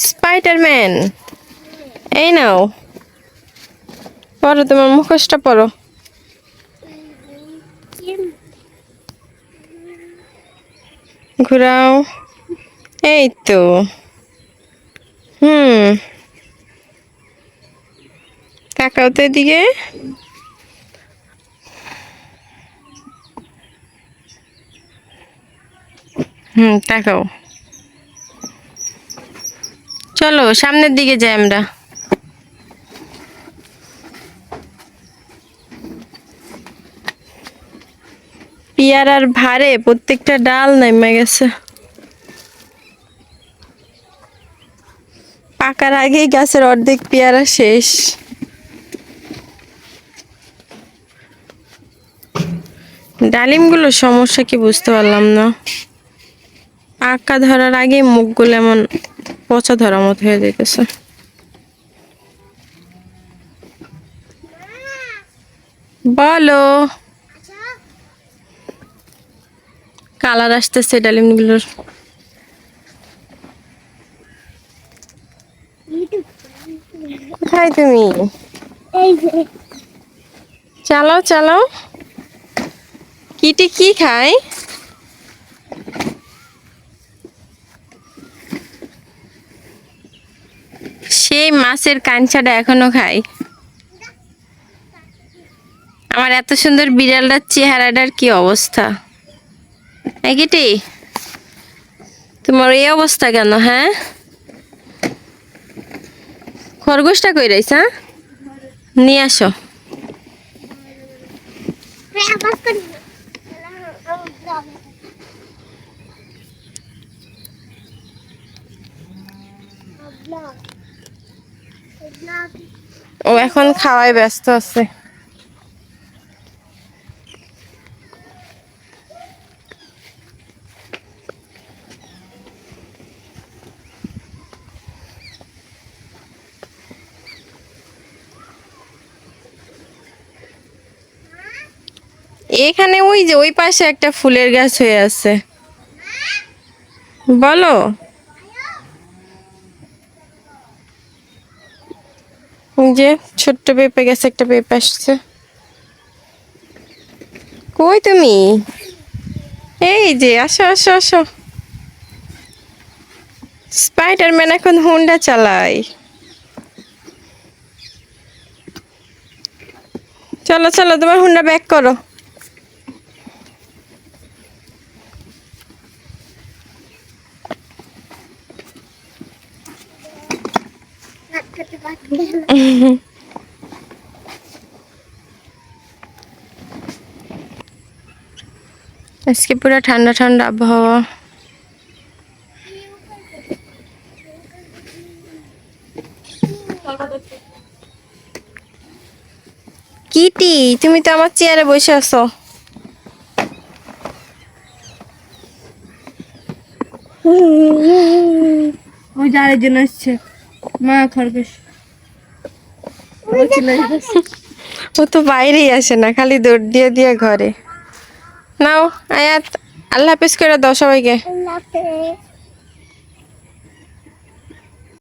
Spiderman, এই নাও পরো, তোমার মুখোশটা পরো। ঘুরাও, এই তো। তাকাও তো এদিকে। তাকাও। চলো সামনের দিকে যাই আমরা। পেয়ারার ভারে প্রত্যেকটা ডাল নেমে গেছে। পাকার আগেই গাছের অর্ধেক পেয়ারা শেষ। ডালিমগুলোর সমস্যা কি বুঝতে পারলাম না। পাকা ধরার আগে মুখগুলো এমন পচা ধরার মতো হয়ে যেতেছে। বলো। কালার আসতেছে ডালিমগুলোর। কোথায় তুমি? চালাও চালাও। কিটি কি খায়? সেই মাছের কাঞ্চাটা এখনো খায়। আমার এত সুন্দর বিড়ালটার চেহারাটার কি অবস্থা? কিটি, তোমার এই অবস্থা কেন? হ্যাঁ, খরগোশটা কই রাইছ? নিয়ে আসো। ও এখন খাওয়ায় ব্যস্ত আছে। এখানে ওই যে ওই পাশে একটা ফুলের গাছ হয়ে আছে। বলো। যে ছোট্ট পেঁপে গেছে, একটা পেঁপে আসছে। কই তুমি? এই যে আসো আসো আসো। স্পাইডারম্যান এখন হুন্ডা চালায়। চলো চলো, তোমার হুন্ডা ব্যাক করো। আজকে পুরো ঠান্ডা ঠান্ডা আবহাওয়া। কিটি, তুমি তো আমার চেয়ারে বসে আছো। ওই যে আরেকজন আসছে, মা খরগোশ। ও তো বাইরেই আসে না, খালি দৌড় দিয়ে দিয়ে ঘরে। নাও আয়াত, আল্লাহ হাফেজ করে দাও সবাইকে।